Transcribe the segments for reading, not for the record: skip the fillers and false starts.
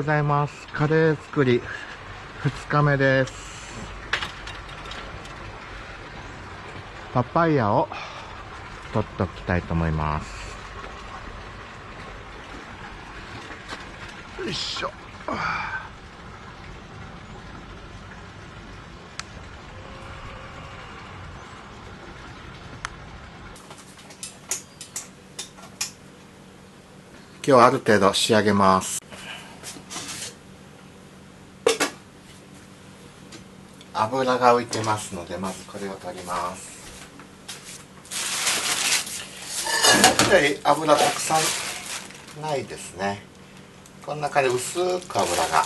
ざいます。カレー作り2日目です。パパイヤを取っておきたいと思います。よいしょ。今日はある程度仕上げます。油が浮いてますので、まずこれを取ります。思ったより油たくさんないですね。こんな感じで薄く油が。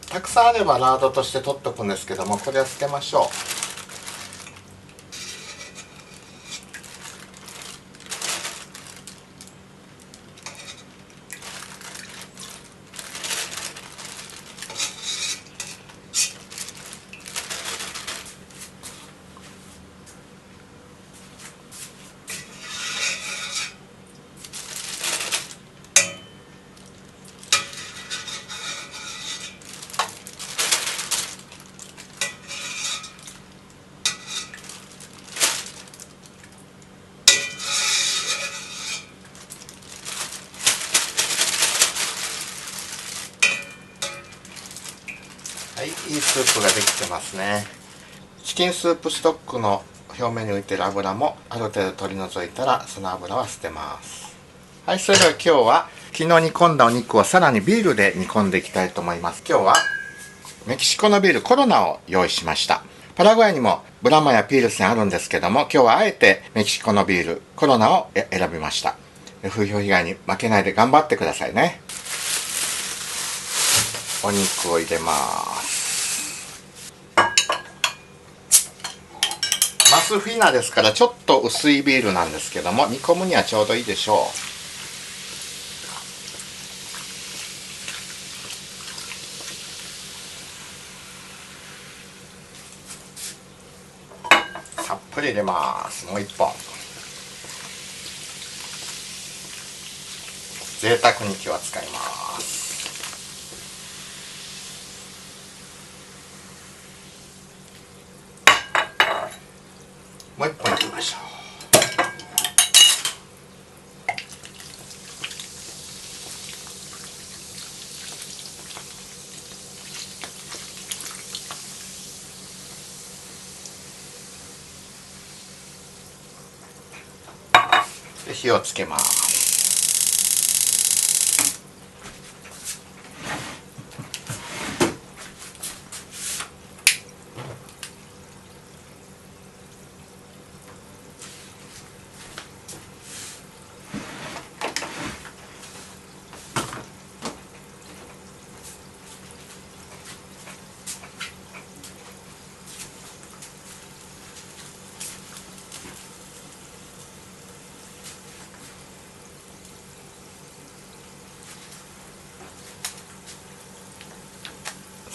たくさんあればラードとして取っておくんですけども、これは捨てましょう。はい、いいスープができてますね。チキンスープストックの表面に浮いている油もある程度取り除いたら、その油は捨てます。はい、それでは今日は昨日煮込んだお肉をさらにビールで煮込んでいきたいと思います。今日はメキシコのビールコロナを用意しました。パラグアイにもブラマやピールセンあるんですけども、今日はあえてメキシコのビールコロナを選びました。風評被害に負けないで頑張ってくださいね。お肉を入れます。マスフィナですからちょっと薄いビールなんですけども、煮込むにはちょうどいいでしょう。たっぷり入れます。もう1本。贅沢に今日は使います。もう1本いきましょう。で火をつけます。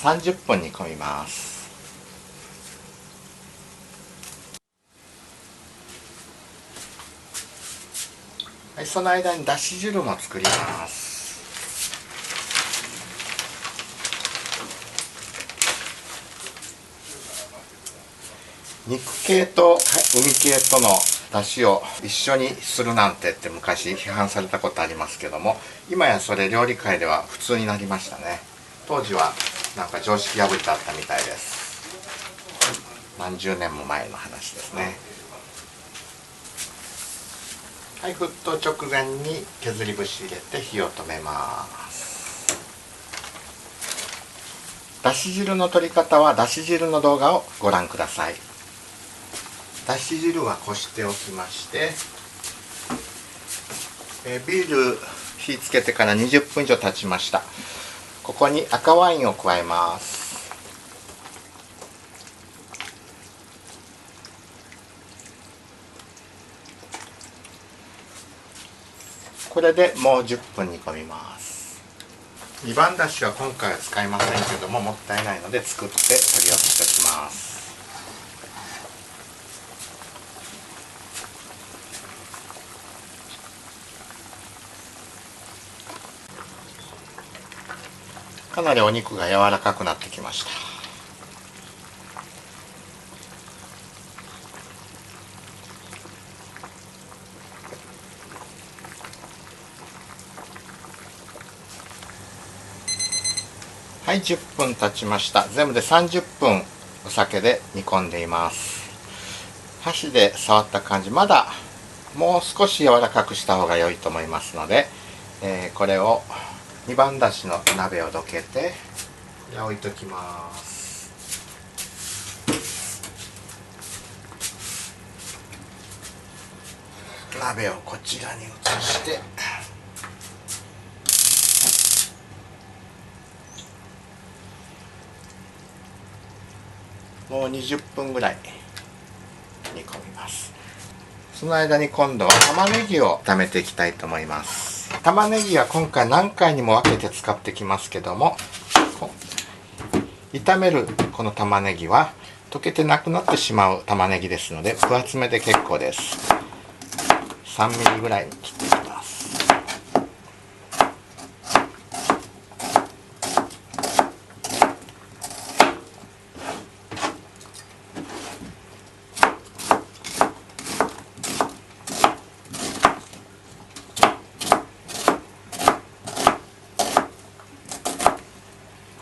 30分煮込みます。はい、その間にだし汁も作ります。肉系と海系とのだしを一緒にするなんてって昔批判されたことありますけども、今やそれ料理界では普通になりましたね。当時はなんか常識破りだったみたいです。何十年も前の話ですね。はい、沸騰直前に削り節入れて火を止めます。だし汁の取り方はだし汁の動画をご覧ください。だし汁はこしておきまして、ビール火つけてから20分以上経ちました。ここに赤ワインを加えます。これでもう10分煮込みます。2番だしは今回は使いませんけども、もったいないので作って取り寄せておきます。かなりお肉が柔らかくなってきました。はい、10分経ちました。全部で30分お酒で煮込んでいます。箸で触った感じ、まだもう少し柔らかくした方が良いと思いますので、これを2番だしの鍋をどけて置いときます。鍋をこちらに移して、もう20分ぐらい煮込みます。その間に今度は玉ねぎを炒めていきたいと思います。玉ねぎは今回何回にも分けて使ってきますけども、炒めるこの玉ねぎは溶けてなくなってしまう玉ねぎですので、分厚めで結構です。3ミリぐらいに切っていきます。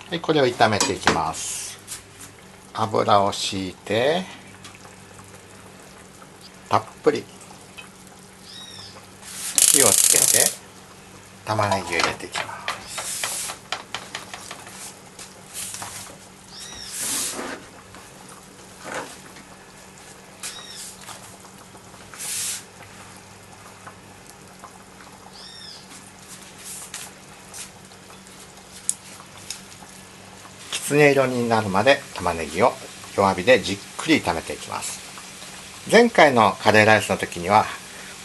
はい、これを炒めていきます。油を敷いてたっぷり火をつけて玉ねぎを入れていきます。きつね色になるまで玉ねぎを弱火でじっくり炒めていきます。前回のカレーライスの時には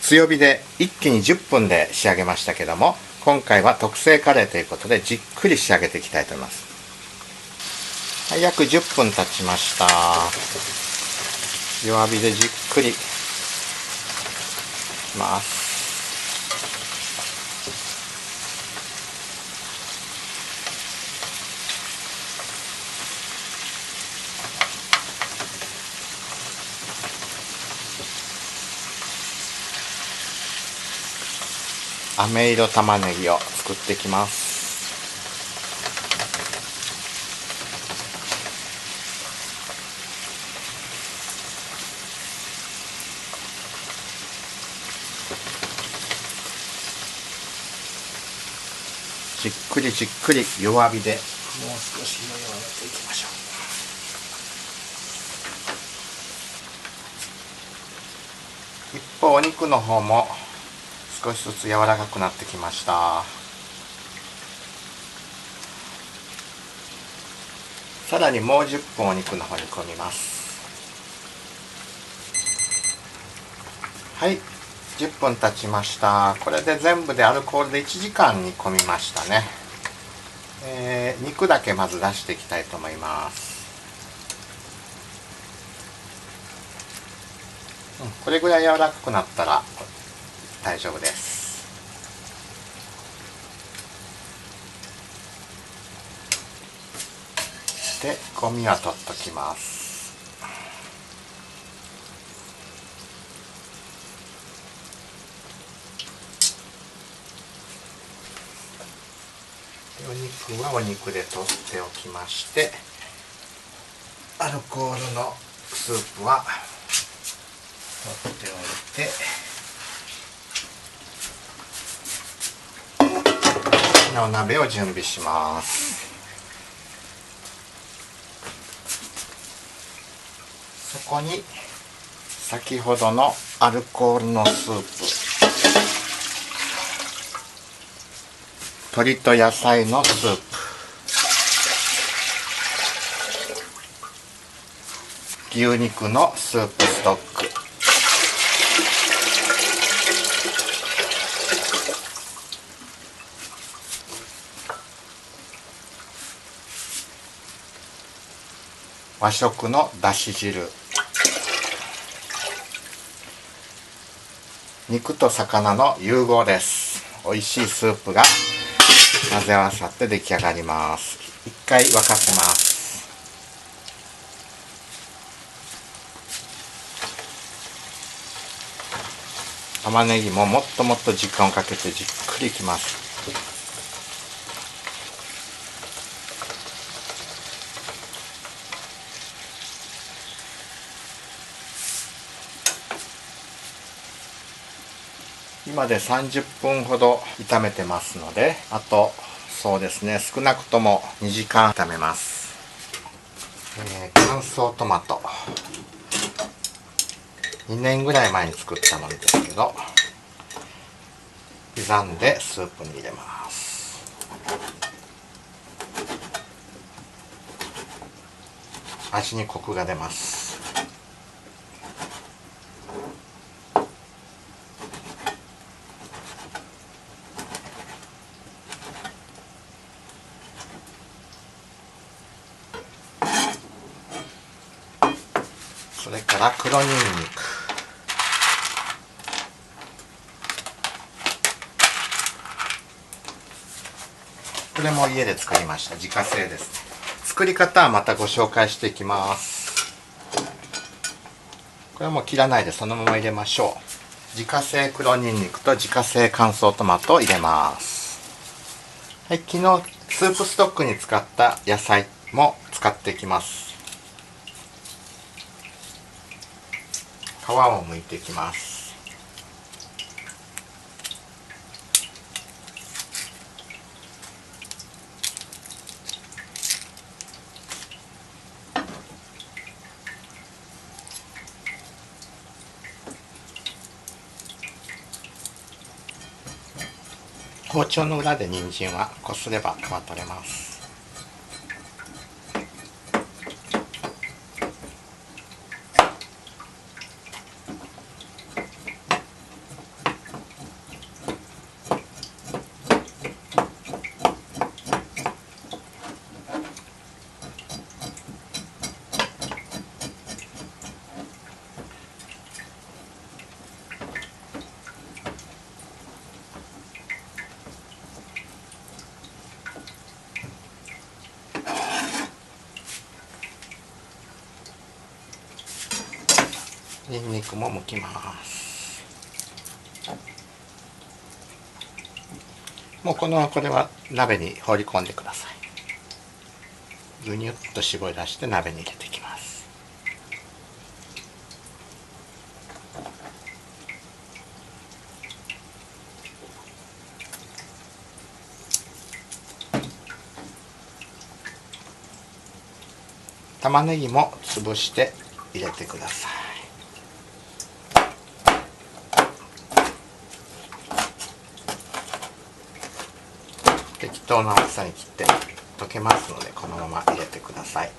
強火で一気に10分で仕上げましたけども、今回は特製カレーということでじっくり仕上げていきたいと思います。はい、約10分経ちました。弱火でじっくりいきます。飴色玉ねぎを作っていきます。じっくりじっくり弱火でもう少し火を弱めていきましょう。一方お肉の方も少しずつ柔らかくなってきました。さらにもう10分お肉の方に煮込みます。はい、10分経ちました。これで全部でアルコールで1時間煮込みましたね。肉だけまず出していきたいと思います。これぐらい柔らかくなったら大丈夫です。で、ゴミは取っときます。お肉はお肉で取っておきまして、アルコールのスープは取っておいて、お鍋を準備します。そこに先ほどのアルコールのスープ、鶏と野菜のスープ、牛肉のスープストック、和食のだし汁、肉と魚の融合です。美味しいスープが混ぜ合わさって出来上がります。一回沸かせます。玉ねぎももっともっと時間をかけてじっくりいきます。今で30分ほど炒めてますので、あとそうですね、少なくとも2時間炒めます。乾燥トマト2年ぐらい前に作ったものですけど、刻んでスープに入れます。味にコクが出ます。それから黒にんにく、これも家で作りました。自家製ですね。作り方はまたご紹介していきます。これはもう切らないでそのまま入れましょう。自家製黒にんにくと自家製乾燥トマトを入れます。はい、昨日スープストックに使った野菜も使っていきます。皮を剥いていきます。包丁の裏で人参はこすれば皮取れます。にんにくも剥きます。もうこれは鍋に放り込んでください。ぐにゅっと絞り出して鍋に入れていきます。玉ねぎも潰して入れてください。適当な大きさに切って溶けますので、このまま入れてください。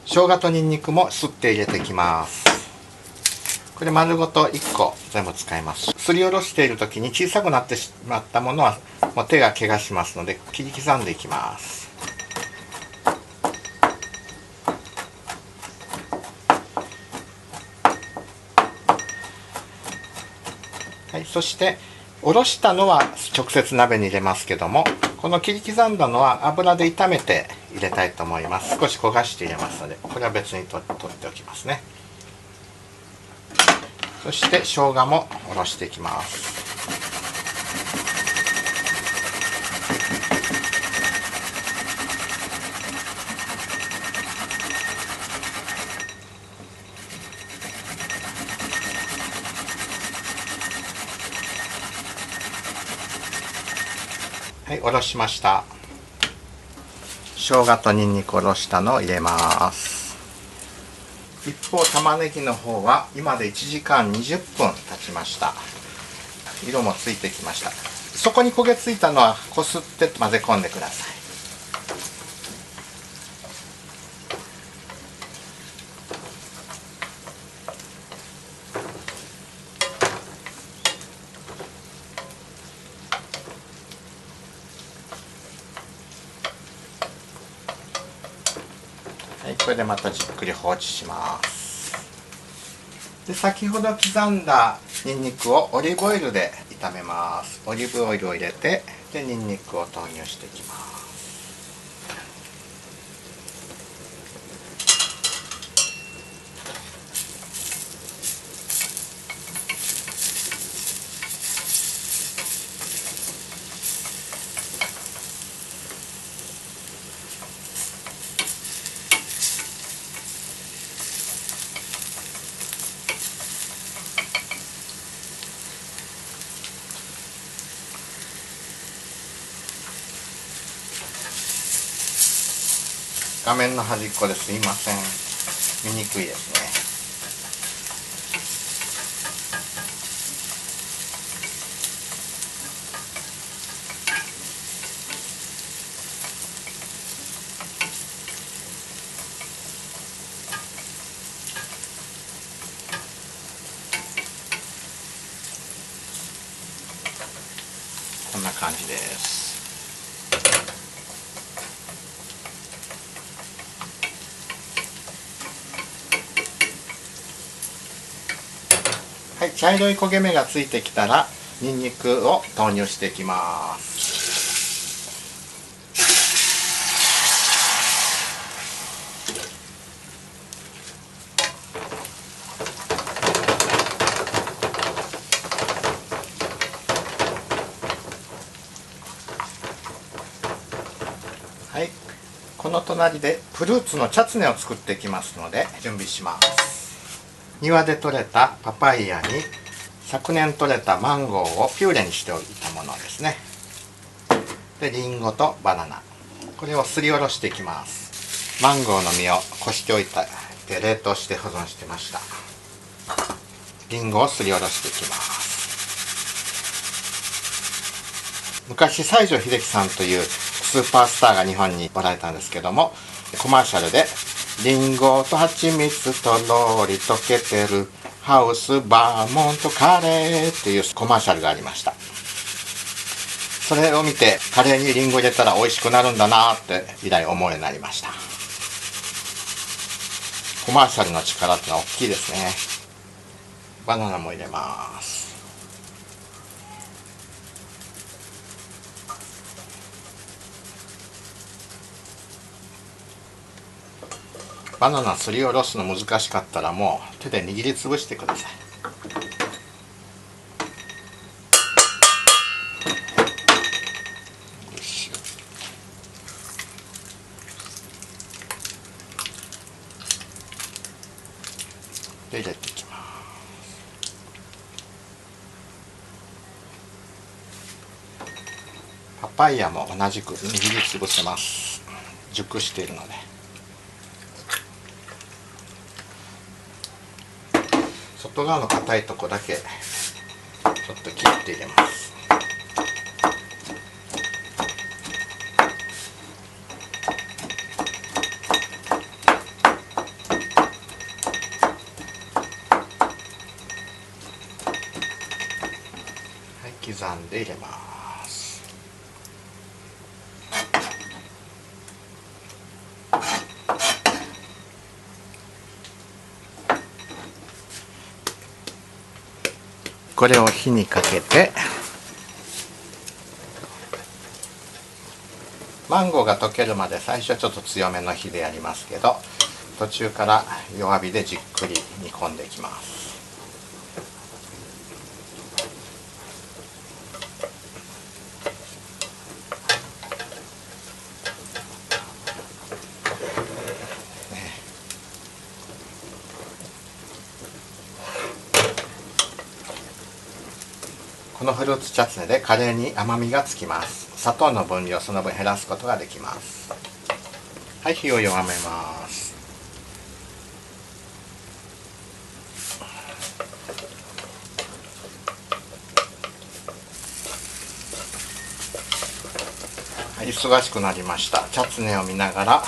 生姜とニンニクもすって入れていきます。これ丸ごと1個全部使います。すりおろしている時に小さくなってしまったものはもう手が怪我しますので切り刻んでいきます。はい、そしておろしたのは直接鍋に入れますけども、この切り刻んだのは油で炒めて入れたいと思います。少し焦がして入れますので、これは別に取っておきますね。そして生姜もおろしていきます。はい、おろしました。生姜とニンニクおろしたのを入れます。一方玉ねぎの方は今で1時間20分経ちました。色もついてきました。そこに焦げついたのはこすって混ぜ込んでください。これでまたじっくり放置します。で、先ほど刻んだニンニクをオリーブオイルで炒めます。オリーブオイルを入れて、でニンニクを投入していきます。画面の端っこですいません、見にくいですね。こんな感じです。はい、茶色い焦げ目がついてきたらニンニクを投入していきます。はい、この隣でフルーツのチャツネを作っていきますので準備します。庭で採れたパパイヤに昨年採れたマンゴーをピューレにしておいたものですね。でリンゴとバナナ、これをすりおろしていきます。マンゴーの実をこしておいて冷凍して保存してました。リンゴをすりおろしていきます。昔西城秀樹さんというスーパースターが日本におられたんですけども、コマーシャルでリンゴと蜂蜜とろり溶けてるハウスバーモントカレーっていうコマーシャルがありました。それを見てカレーにリンゴ入れたら美味しくなるんだなって以来思うようになりました。コマーシャルの力ってのは大きいですね。バナナも入れます。バナナすりおろすの難しかったらもう手で握りつぶしてください。で入れていきます。パパイヤも同じく握りつぶせます。熟しているので。外側の硬いとこだけちょっと切って入れます。はい、刻んで入れます。これを火にかけてマンゴーが溶けるまで最初はちょっと強めの火でやりますけど、途中から弱火でじっくり煮込んでいきます。このフルーツチャツネでカレーに甘みがつきます。砂糖の分量をその分減らすことができます。はい、火を弱めます。はい、忙しくなりました。チャツネを見ながら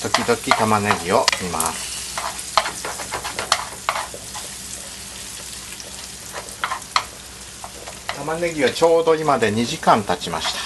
時々玉ねぎを煮ます。玉ねぎはちょうど今で2時間経ちました。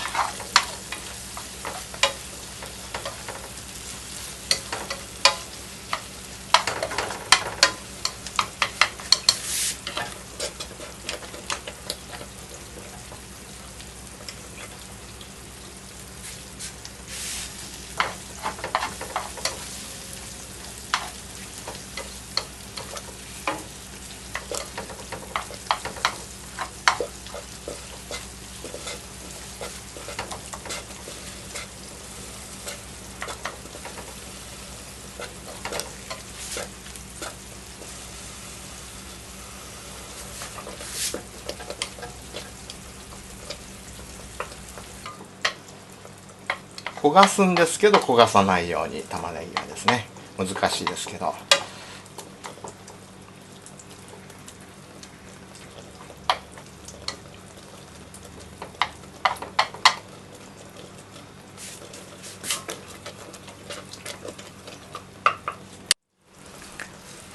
焦がすんですけど焦がさないように、玉ねぎはですね、難しいですけど。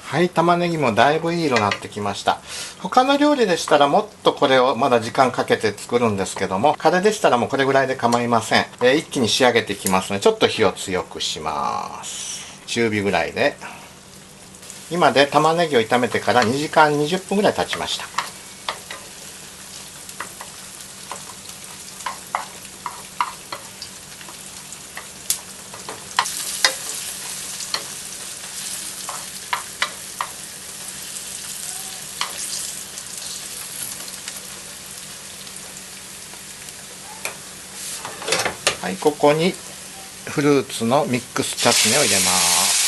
はい、玉ねぎもだいぶいい色になってきました。他の料理でしたらもっとこれをまだ時間かけて作るんですけども、カレーでしたらもうこれぐらいで構いません。一気に仕上げていきますので、ちょっと火を強くします。中火ぐらいで。今で玉ねぎを炒めてから2時間20分ぐらい経ちました。はい、ここにフルーツのミックスチャツネを入れます。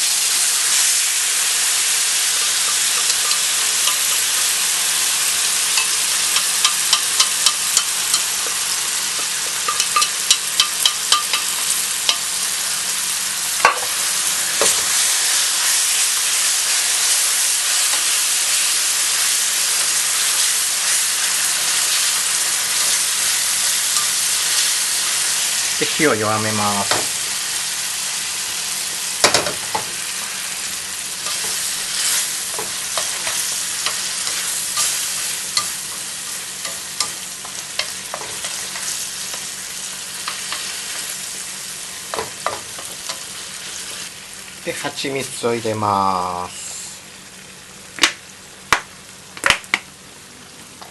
で、火を弱めます。で、蜂蜜を入れます。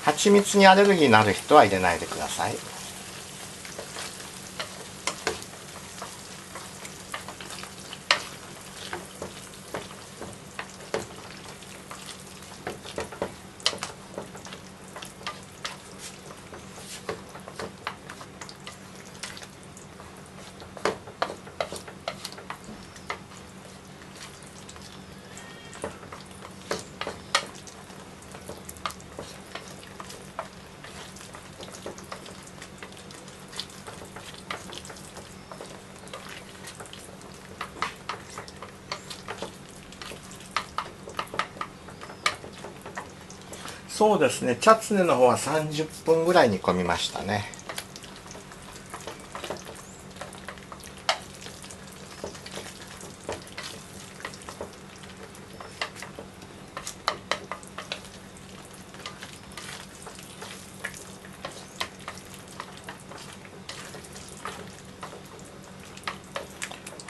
蜂蜜にアレルギーのある人は入れないでください。そうですね、チャツネの方は30分ぐらい煮込みましたね。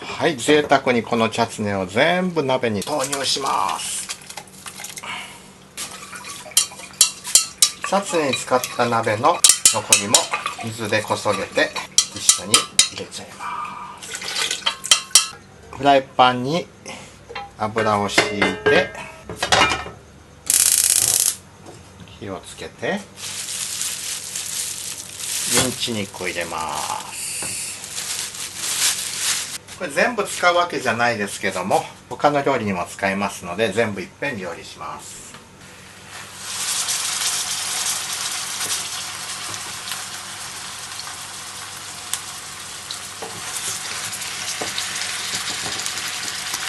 はい、贅沢にこのチャツネを全部鍋に投入します。チャツネに使った鍋の残りも水でこそげて一緒に入れちゃいます。フライパンに油を敷いて火をつけてミンチ肉を入れます。これ全部使うわけじゃないですけども、他の料理にも使えますので全部いっぺん料理します。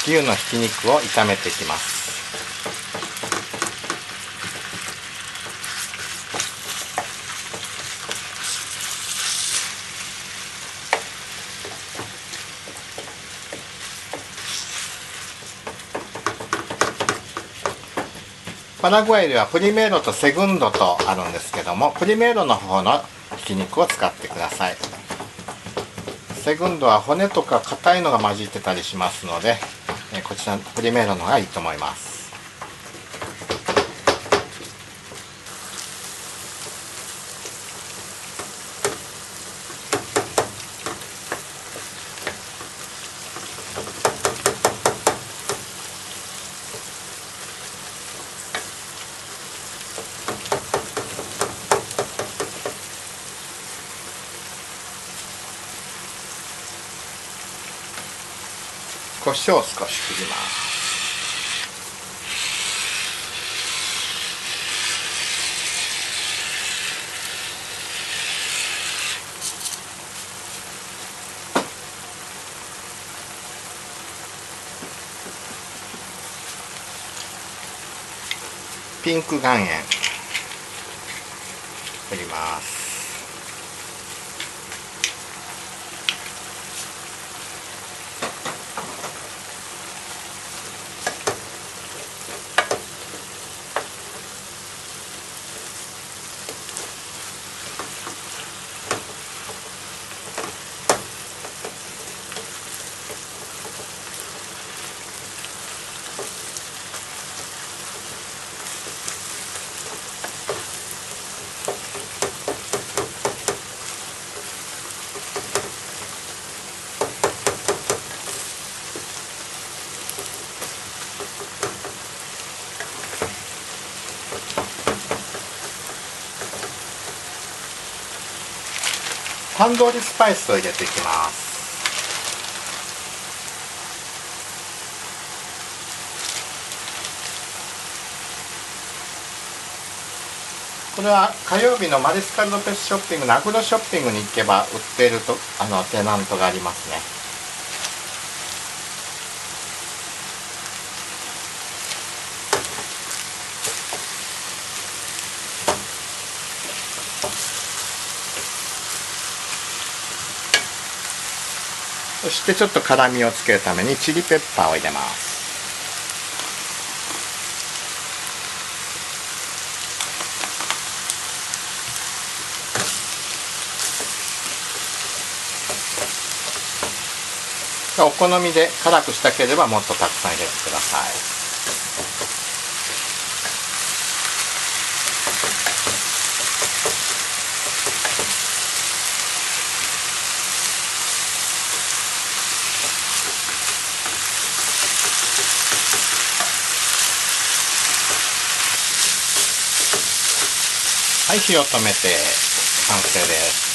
牛のひき肉を炒めていきます。パラグアイではプリメーロとセグンドとあるんですけども、プリメーロの方のひき肉を使ってください。セグンドは骨とか硬いのが混じってたりしますので、こちらプリメーロの方がいいと思います。胡椒を少し振ります。ピンク岩塩振ります。タンドリースパイスを入れていきます。これは火曜日のマリスカルドペスショッピングのアグロショッピングに行けば売っているとテナントがありますね。そしてちょっと辛みをつけるためにチリペッパーを入れます。お好みで辛くしたければもっとたくさん入れてください。はい、火を止めて完成です。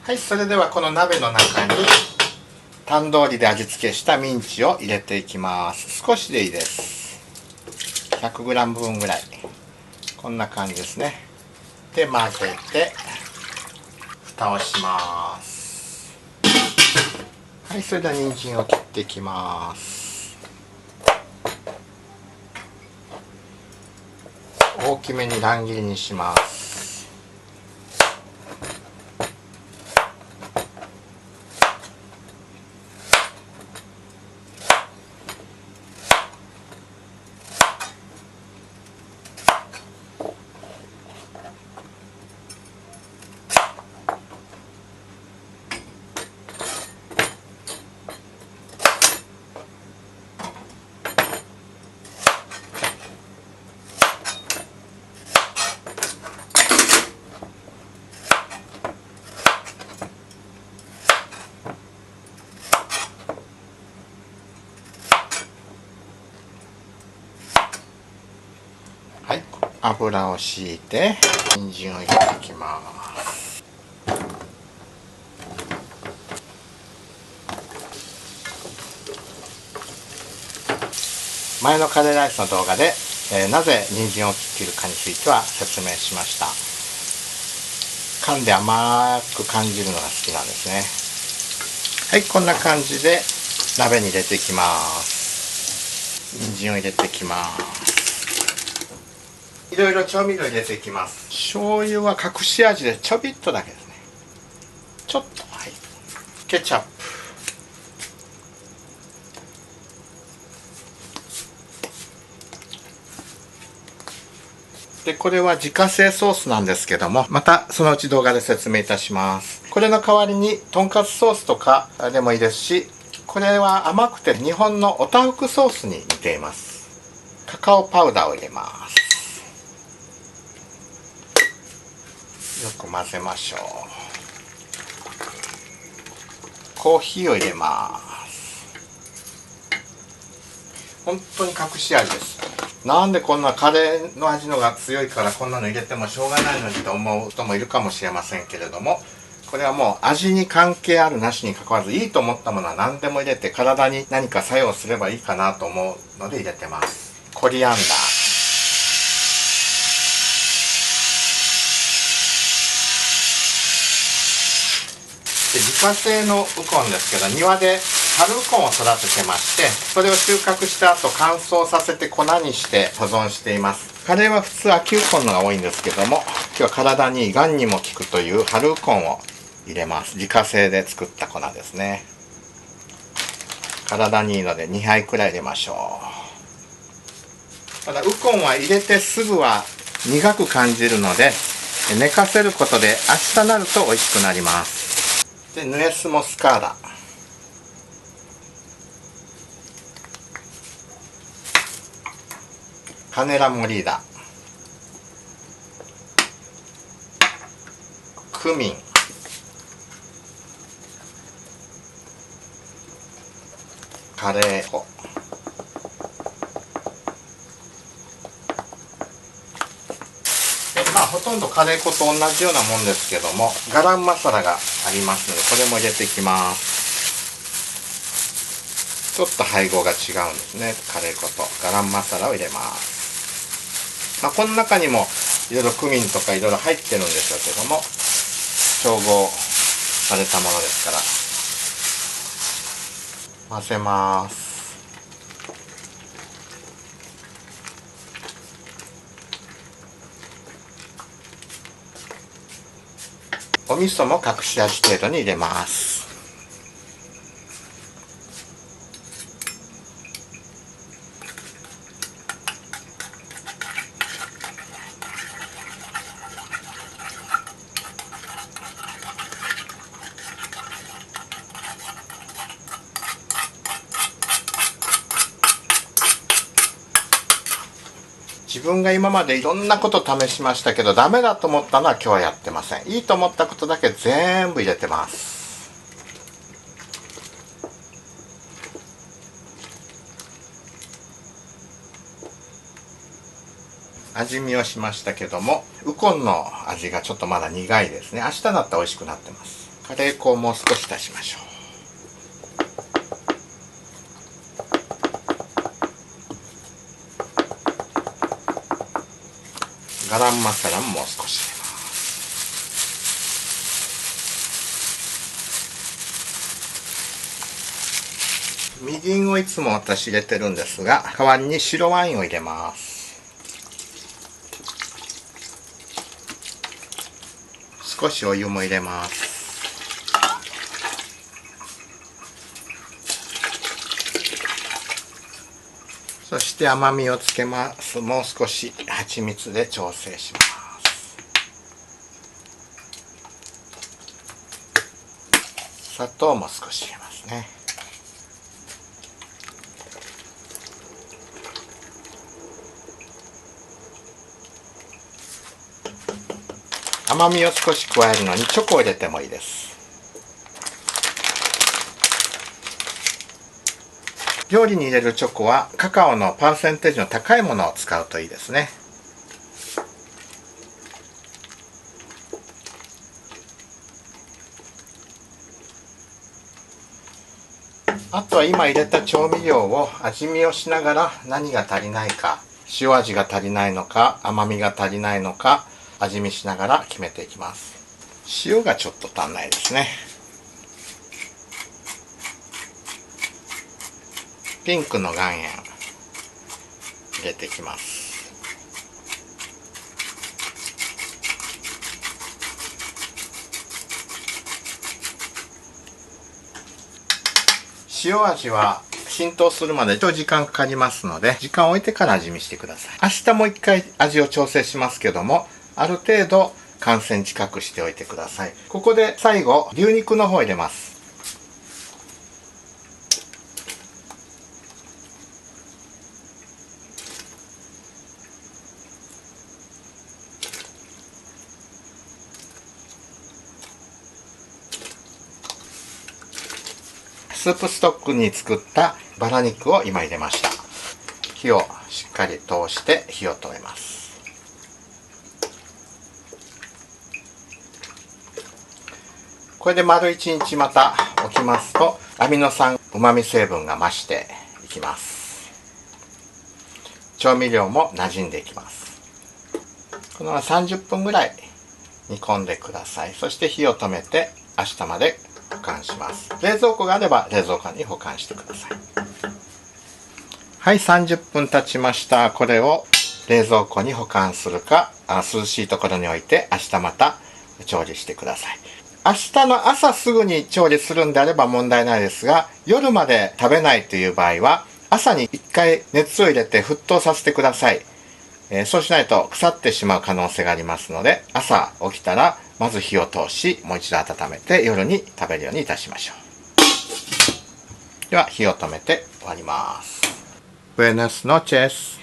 はい、それではこの鍋の中にタンドリーで味付けしたミンチを入れていきます。少しでいいです。100g 分ぐらい。こんな感じですね。で、混ぜて蓋をします。はい、それでは人参を切っていきます。大きめに乱切りにします。はい、油を敷いて人参を入れていきます。前のカレーライスの動画で、なぜ人参を切るかについては説明しました。噛んで甘く感じるのが好きなんですね。はい、こんな感じで鍋に入れていきます。人参を入れていきます。いろいろ調味料入れていきます。醤油は隠し味でちょびっとだけですね。ちょっと、はい。ケチャップ。で、これは自家製ソースなんですけども、またそのうち動画で説明いたします。これの代わりにとんかつソースとかでもいいですし、これは甘くて日本のおたふくソースに似ています。カカオパウダーを入れます。よく混ぜましょう。コーヒーを入れます。本当に隠し味です。なんでこんなカレーの味のが強いからこんなの入れてもしょうがないのにと思う人もいるかもしれませんけれども、これはもう味に関係あるなしに関わらず、いいと思ったものは何でも入れて体に何か作用すればいいかなと思うので入れてます。コリアンダー。自家製のウコンですけど、庭で春ウコンを育ててまして、それを収穫した後乾燥させて粉にして保存しています。カレーは普通秋ウコンのが多いんですけども、今日は体にがんにも効くという春ウコンを入れます。自家製で作った粉ですね。体にいいので2杯くらい入れましょう。ただウコンは入れてすぐは苦く感じるので、寝かせることで明日になると美味しくなります。で、ヌエスモスカーダ、カネラモリーダ、クミン、カレー粉、ほとんどカレー粉と同じようなもんですけども、ガラムマサラがありますので、これも入れていきます。ちょっと配合が違うんですね。カレー粉とガラムマサラを入れます。この中にもいろいろクミンとかいろいろ入ってるんでしょうけども、調合されたものですから混ぜます。お味噌も隠し味程度に入れます。自分が今までいろんなこと試しましたけど、ダメだと思ったのは今日はやってません。いいと思ったことだけ全部入れてます。味見をしましたけども、ウコンの味がちょっとまだ苦いですね。明日だったら美味しくなってます。カレー粉をもう少し足しましょう。ガラムマサラももう少し入れます。みりんをいつも私入れてるんですが、代わりに白ワインを入れます。少しお湯も入れます。そして甘みをつけます。もう少し蜂蜜で調整します。砂糖も少し入れますね。甘みを少し加えるのにチョコを入れてもいいです。料理に入れるチョコはカカオのパーセンテージの高いものを使うといいですね。あとは今入れた調味料を味見をしながら何が足りないか、塩味が足りないのか、甘みが足りないのか、味見しながら決めていきます。塩がちょっと足んないですね。ピンクの岩塩入れていきます。塩味は浸透するまで時間かかりますので、時間を置いてから味見してください。明日もう一回味を調整しますけども、ある程度完成近くしておいてください。ここで最後牛肉の方を入れます。スープストックに作ったバラ肉を今入れました。火をしっかり通して火を止めます。これで丸1日また置きますと、アミノ酸、うまみ成分が増していきます。調味料も馴染んでいきます。このまま30分ぐらい煮込んでください。そして火を止めて明日まで管します。冷蔵庫があれば冷蔵庫に保管してください。はい、30分経ちました。これを冷蔵庫に保管するか、涼しいところに置いて明日また調理してください。明日の朝すぐに調理するんであれば問題ないですが、夜まで食べないという場合は、朝に1回熱を入れて沸騰させてください。そうしないと腐ってしまう可能性がありますので、朝起きたらまず火を通し、もう一度温めて夜に食べるようにいたしましょう。では火を止めて終わります。Buenas noches。